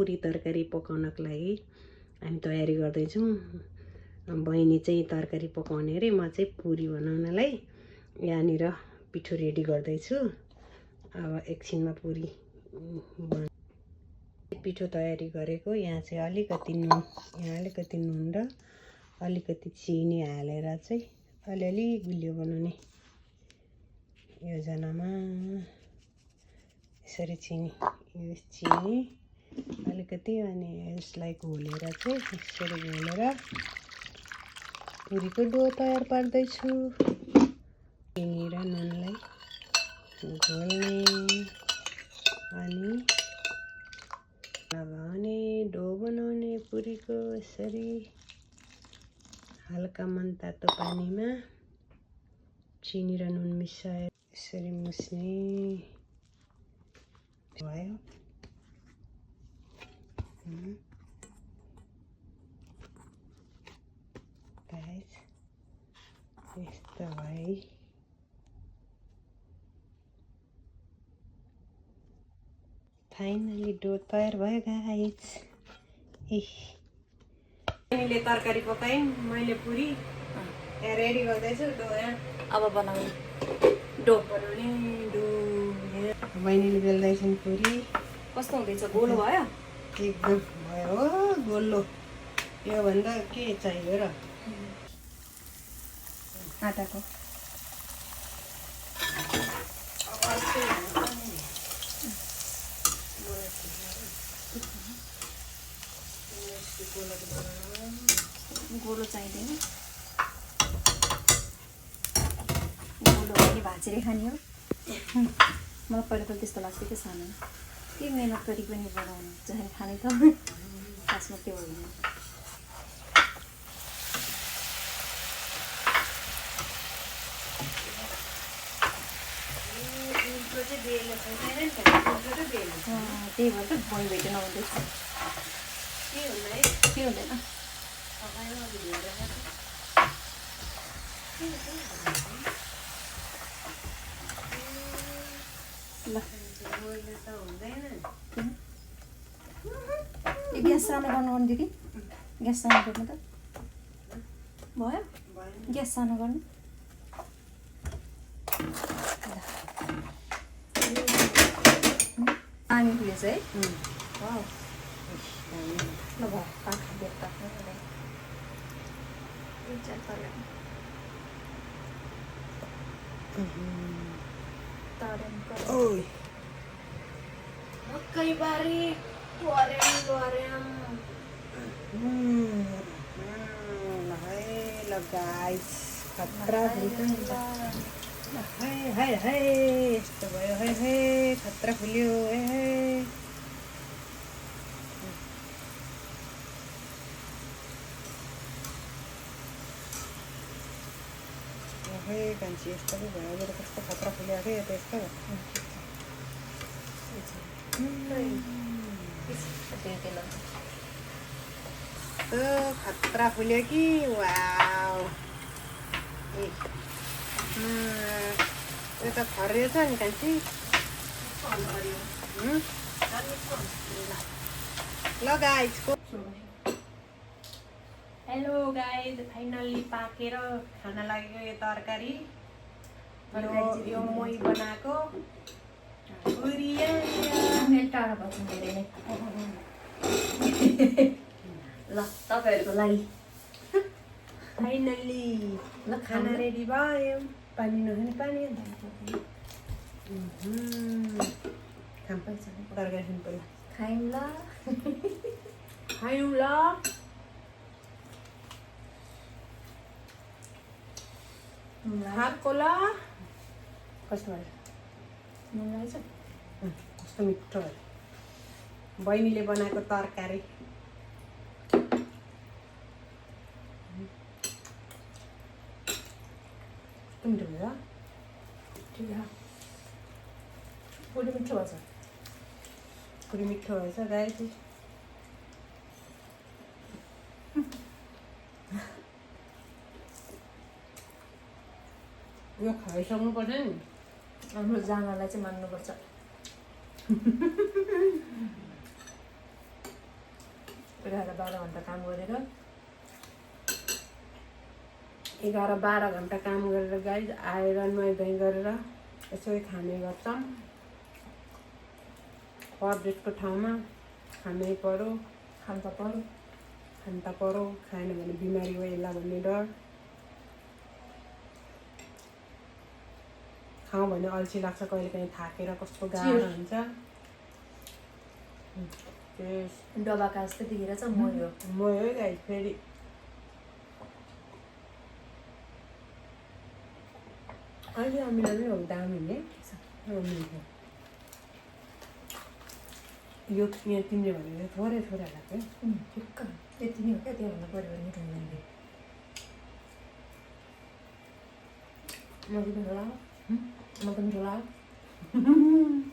पुरी तरकारी पकाउनको लागि हामी तयारी गर्दैछौँ। बहिनी चाहिँ तरकारी पकाउने अरे, म चाहिँ पुरी बनाउनलाई यहाँनिर पिठो रेडी गर्दैछु। अब एकछिनमा पुरी पिठो तयारी गरेको। यहाँ चाहिँ अलिकति नुन र अलिकति चिनी हालेर चाहिँ अलिअलि गुलियो बनाउने योजनामा यसरी चिनी अलिकति अनि यसलाई घोलेर चाहिँ यसरी घोलेर पुरीको डो तयार पार्दैछु। चिनी र नुनलाई घोल्ने अनि लगाउने डो बनाउने पुरीको। यसरी हल्का मनतातो पानीमा चिनी र नुन मिसाएर यसरी मुस्ने भयो। गाइस यस्तो भयो। फाइनली डो तयार भयो गाइस। मैले तरकारी पकाएँ, मैले पुरी यहाँ रेडी गर्दैछु। डो यहाँ अब बनाउने डो बहिनीले बेल्दैछन् पुरी। कस्तो हुँदैछ? गोलो भयो? एकदम भयो हो गोलो। योभन्दा के चाहियो र? आटाको गोलो चाहिँदैन। गोलो अहिले भाँचेर खाने हो। मलाई पहिला त त्यस्तो लाग्थ्यो कि सानो के मेहनत गरी पनि बनाउनु चाहे खाने त खासमा त्यो होइन। त्यही भएर त बहिनी भेटेन आउँदैछ। के हुँदैन ल ग्यास सानो गर्नु दिदी। ग्यास सानो गर्नु त भयो। ग्यास सानो गर्नु। पानी पुगेछ है। ल भयो पाक्नु बेर पाक्नु मकै बारी ल गाइस खतरा हाय यस्तो भयो। खतरा फुल्यो। कान्छी यस्तो पो भयो। मेरो कस्तो खतरा फुलेको थियो त्यस्तो। खतरा फुल्यो कि वाउ। यो त खर्यो छ नि कान्छी। ल गाइस हेलो गाइस, फाइनल्ली पाकेर खान लाग्यो यो तरकारी। यो मोही बनाएको पुरी टाढा भएको धेरै नै। ल तपाईँहरूको लागि फाइनल्ली ल खाना रेडी भयो। पानी नखाने पानी तरकारी खानु पहिला खायौँ ल। खायौँ ल। खाएको ल। कस्तो भयो? नुन रहेछ। कस्तो मिठो भयो। बहिनीले बनाएको तरकारी। मिठो भयो। ठिक छ। पुरी मिठो भएछ। पुरी मिठो भएछ गाइस। यो खाइसक्नुपर्छ नि। हाम्रो जानालाई चाहिँ मान्नुपर्छ। 11-12 घन्टा काम गरेर 11-12 घन्टा काम गरेर गाइज आएर नुहाइ गरेर यसो खाने गर्छौँ। परदेशको ठाउँमा खानै पर्यो, खान त पर्यो। खाएन भने बिमारी भइला भन्ने डर। खाउँ भने अल्छी लाग्छ, कहिले काहीँ थाकेर कस्तो गाह्रो हुन्छ। डबा काज त देखेर चाहिँ मयो गाइज फेरि अहिले हामीलाई पनि हो दामी नि यो यहाँ तिमीले भनेर थोरै लाग्यो। ठिक्क यति नै हो क्या, त्योभन्दा बढी भने मिठो हुँदैन। मलाई मिठो लाग्यो।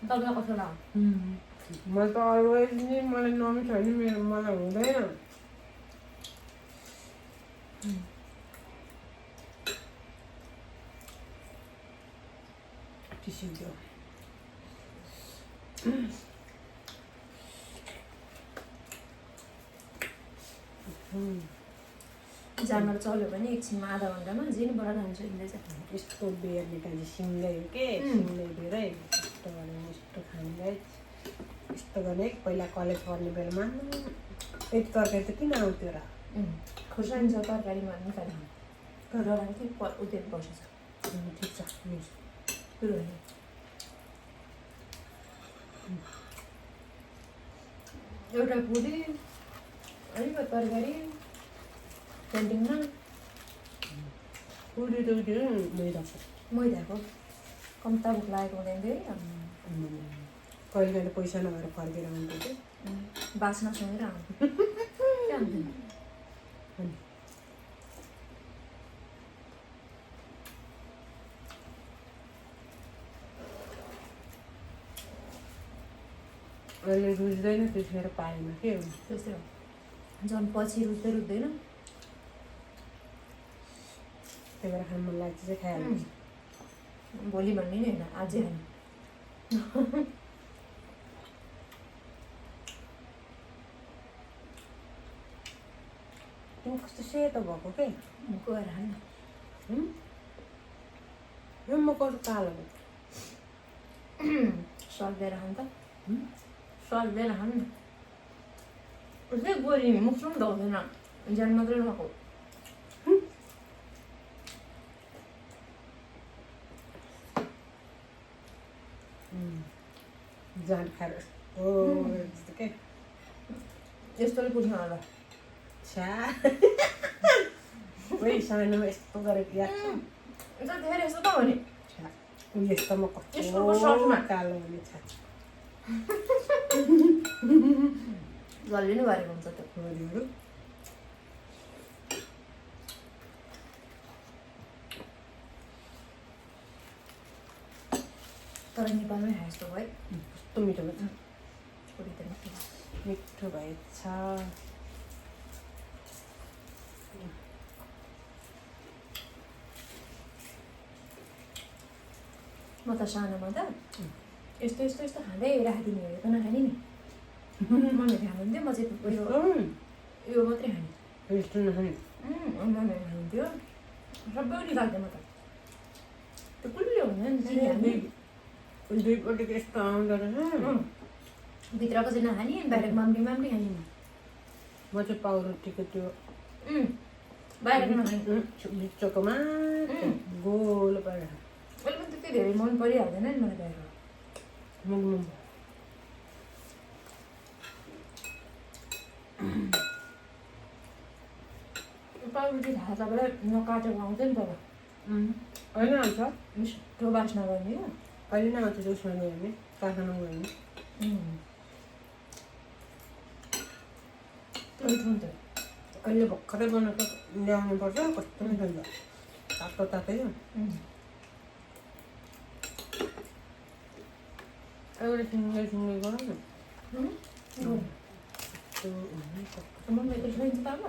तपाईँलाई कस्तो लाग्यो? मलाई त अलवेज नि मलाई नमिठो होइन, मलाई हुँदैन। टिस्यु जामर चल्यो भने एकछिनमा आधा घन्टामा जे नि बढाएर जान्छ हिँड्दै चाहिँ। यस्तो बेर निकाल्ने सिँगै हो के, सिँगै धेरै यस्तो गरेर यस्तो खाँदै यस्तो गर्ने। पहिला कलेज पढ्ने बेलामा यति तरकारी त किन आउँथ्यो र? खुर्सानी छ तरकारीमा निकाल्नु डराएको थियो उतिर बसेछ। ठिक छ कुरो एउटा पुरी अलिक तरकारी पेन्टिङमा पुरी त मैदाको कम्ता भोक लागेको हुँदैन थियो। कहिले कहिले पैसा नभएर फर्केर आउँथ्यो कि बास्ना सुनेर आउँथ्यो क्या हुन्थ्यो। अहिले रुच्दैन त्यतिखेर पाएन के हो त्यस्तै हो। झन् पछि रुच्दैन। त्यही भएर खानु मन लाग्छ चाहिँ खाइहाल्नु। भोलि भन्ने नि होइन, आजै खानु। तिमी कस्तो सेतो भएको के? गएर खानु। यो म कस्तो कालो सक्दैन खानु त, सक्दैन खानु न। उसले गोरी मुखसम्म धुँदैन, ज्यान मात्रै नखाऊ। जान खाएर यस्तो के यस्तोले पुग्छ होला। छ्या ओइ सानोमा यस्तो गरेको याद छ? धेरै यस्तो त हो नि। यस्तोमा यस्तोको सर्टमा कालो हुने छ। जसले नै गरेको हुन्छ त्यो छोरीहरू। तर नेपालमै खाए जस्तो भयो। कस्तो मिठो भएछ, छोरी त मिठो भएछ। म त सानोमा त यस्तो खाँदै राखिदिने हो, त नखाने नि। मम्मीले खानुहुन्थ्यो, म चाहिँ यो मात्रै खाने। यस्तो नखाने मम्मीले खानुहुन्थ्यो, सबै निकाल्थेँ म त। त्यो कुल्ले हुँदैन नि दुईपट्टिको यस्तो आउँदो रहेछ। भित्रको चाहिँ नखाने, बाहिरको माम्टी खाने। म चाहिँ पाउरोटीको त्यो बाहिरको नखाने, भित्रको मात्र गोलो पारेर। अहिले पनि त्यति धेरै मन परिहाल्दैन नि मलाई बाहिर। पाउरोटी थाहा तपाईँलाई नकाटेको आउँछ नि तर होइन आउँछ, मिठो बास्ना गर्ने हो। अहिले नै आउँछ उसमा गयो भने, कारखाना गयो भने। मिठो हुन्छ। अहिले भर्खरै बनाएको ल्याउनु पर्छ, कस्तो मिठो हुन्छ, तातो तातै। एउटा सिँगै गरौँ न। मम्मी त खाइन्छ त अब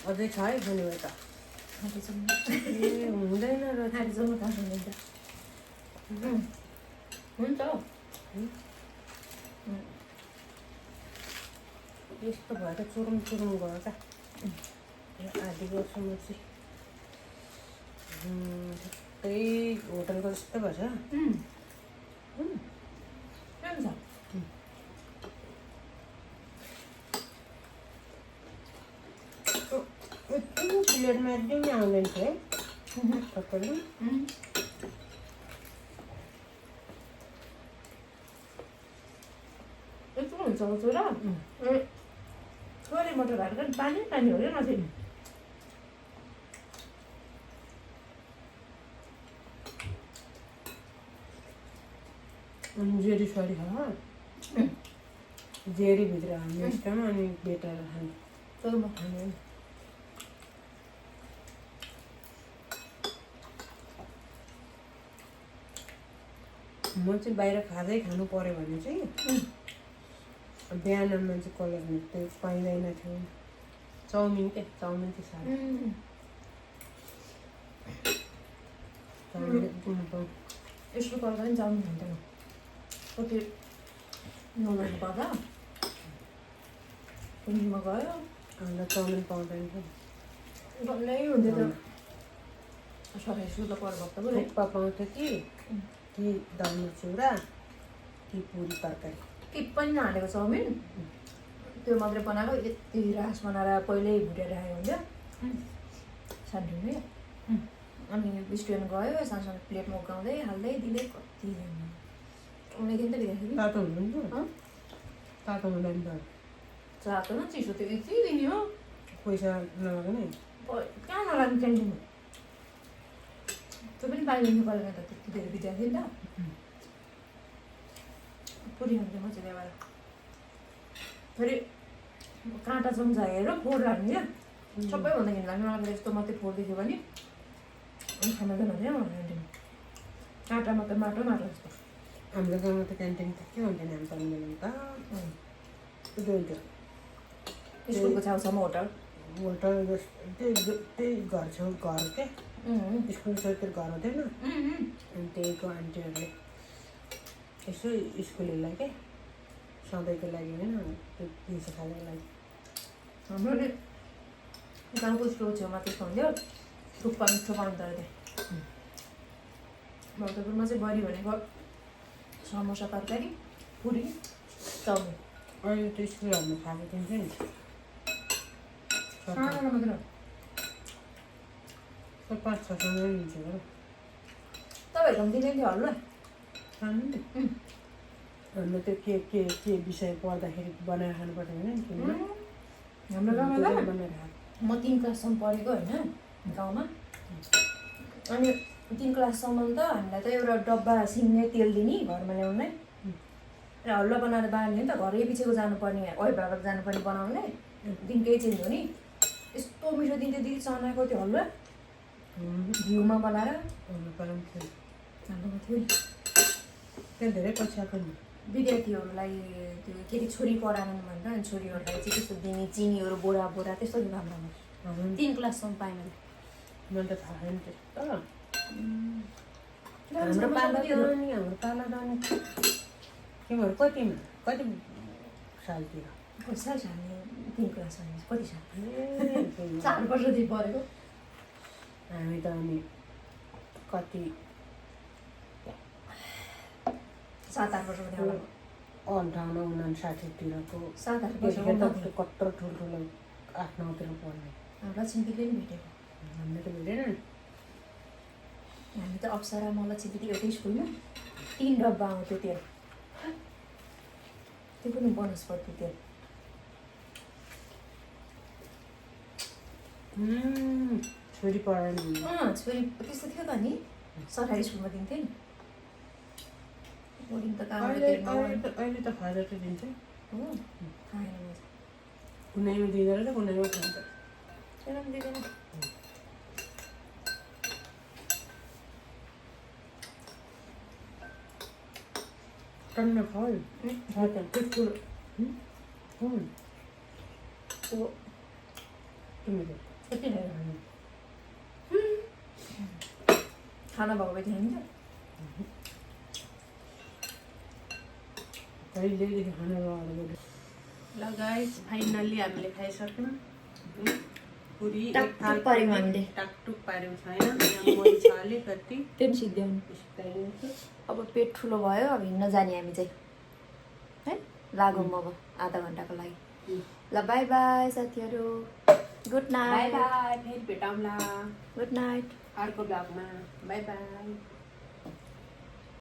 अझै छ है खाने भए त हुँदैन र खाँदैसम्म थाहा हुँदैन। हुन्छ यस्तो भएर चुरुम चुरुम गयो क्या आधी गर्छु म चाहिँ ठिकै होटलको जस्तो भएछ प्लेटमा एकदमै आउँदैन थियो है सबैले यस्तो हुन्छ छोरा छोरी मटर हालेर पानी पानी हो क्या माथि अनि जेरी सरी खा जेरी भित्र हाल्ने इस्टामा अनि बेटाएर खाने तर म खाँदैन म चाहिँ बाहिर खाँदै खानु पर्यो भने चाहिँ बिहानमा चाहिँ कलर त्यो पाइँदैन थियो चाउमिन के चाउमिन चाहिँ साह्रो चाउमिन यसको पर्दा पनि चाउमिन खाँदैन कति नलानु पर्दा पुण्यमा गयो अन्त चाउमिन पाउँदैन थियो डल्लै हुन्थ्यो त सबै सुत पर्दा त बोले थुक्पा पाउँथ्यो कि दालमा चिउरा कि पुरी तरकारी के पनि नहालेको चाउमिन त्यो मात्रै बनाएको यति रास बनाएर पहिल्यै भुटेर राखेको हुन्छ सानोमै अनि रेस्टुरेन्ट गयो सानो प्लेटमा उगाउँदै हाल्दै दिँदै कति उनीदेखि त बिगाएको तातो हुनुहुन्थ्यो तातो हुँदैन त चातो न चिसो त्यो यति दिने हो पैसा नलाग्ने कहाँ नलाग्ने क्यान्टिनमा त्यो पनि बाहिर निकालेर त त्यति धेरै बिताएको थियो नि त पुरी हुन्थ्यो मजाले भएर फेरि काँटा चम्चा हेरेर फोहोर लाग्ने क्या सबैभन्दा घिनलाग्ने मलाई यस्तो मात्रै फोहोर देख्यो भने अनि खाना त भन्दैन मलाई क्यान्टिनमा काँटा मात्रै माटो माटो जस्तो हाम्रो गाउँमा त क्यान्टिन त के हुन्थेन हामी पाउँदैन त हुन्थ्यो स्कुलको छेउछाउमा होटल होटल त्यही घर छेउ घर के स्कुल छेउतिर घर हुँदैन अनि त्यहीको आन्टीहरूले यसो स्कुलहरूलाई के सधैँको लागि होइन त्यो दिउँसो खाजाको लागि हाम्रो गाउँको स्कुलको छेउमा त्यस्तो हुन्थ्यो थुक्पा मिठो पाउँदो रहेछ भक्तपुरमा चाहिँ बढी भनेको समोसा तरकारी पुरी चाउमिन अहिले त्यो स्कुलहरूमा खाएको दिन्छ नि सानो मात्र 5-6 दिन्छ हो तपाईँहरूकोमा दिँदैन थियो हल्ला खानु नि हाम्रो त्यो के विषय पढ्दाखेरि बनाएर खानुपर्छ भने हाम्रो गाउँमा बनाएर खाएको म 3 क्लाससम्म पढेको होइन गाउँमा अनि 3 क्लाससम्म त हामीलाई त एउटा डब्बा सिङ्ने तेल दिने घरमा ल्याउनलाई र हल्ला बनाएर बाँड्ने नि त घरै पछिको जानुपर्ने अभिभावक जानुपर्ने बनाउने दिनकै चेन्ज हो नि यस्तो मिठो दिन्थ्यो दिदी चनाको त्यो हलुवा घिउमा बनाएर हाम्रोमा थियो हाम्रोमा थियो नि त्यहाँ धेरै पछि आएको नि विद्यार्थीहरूलाई त्यो के अरे छोरी पढाउनु भनेर अनि छोरीहरूलाई चाहिँ त्यस्तो दिने चिनीहरू बोरा बोरा त्यस्तो थियो हाम्रोमा 3 क्लाससम्म पाएँ मैले मलाई त थाहा छैन त्यस्तो हाम्रो पाला त अनि हाम्रो पाला त अनि तिमीहरू कति सालतिर कति साल हामी 3 क्लासमा कति साल 4 वर्षदेखि पढेको हामी त अनि कति 7-8 वर्षको थियो 58-59तिरको 7-8 वर्षको कत्रो ठुल्ठुलो 8-9तिर पढ्ने लक्ष्मी दिदीले नि भेटेको हामीले त भेटेन नि हामी त अप्सरा म लक्ष्मी दिदी एउटै स्कुलमा 3 डब्बा आउँथ्यो तेल त्यो पनि वनस्पति तेल छोरी पढाउनु छोरी त्यस्तो थियो त नि सरकारी स्कुलमा दिन्थ्यो नि बोर्डिङ त अहिले त खाजा त दिन्छ हो खाएन म कुनैमा दिँदैन र कुनैमा खान्छ त्यसमा पनि दिँदैन टन्न खाऊ त्यस्तो तिमीले कति खाना भएको भए थिएन नि कहिलेदेखि खाना लगाएर ल गाइस फाइनल्ली हामीले खाइसक्यौँ पुरी टाकटुक पार्यौँ हामीले। टाकटुक पार्यौँ छैन मन छ अलिकति त्यो सिद्ध्याउनु। सिकाइदिन्छु। अब पेट ठुलो भयो अब हिँड्न जाने हामी चाहिँ है लागौँ अब आधा घन्टाको लागि। ल बाई बाई साथीहरू, गुड बाई नाइट। बाई फेरि भेटौँला गुड नाइट। अर्को ब्लगमा। By by.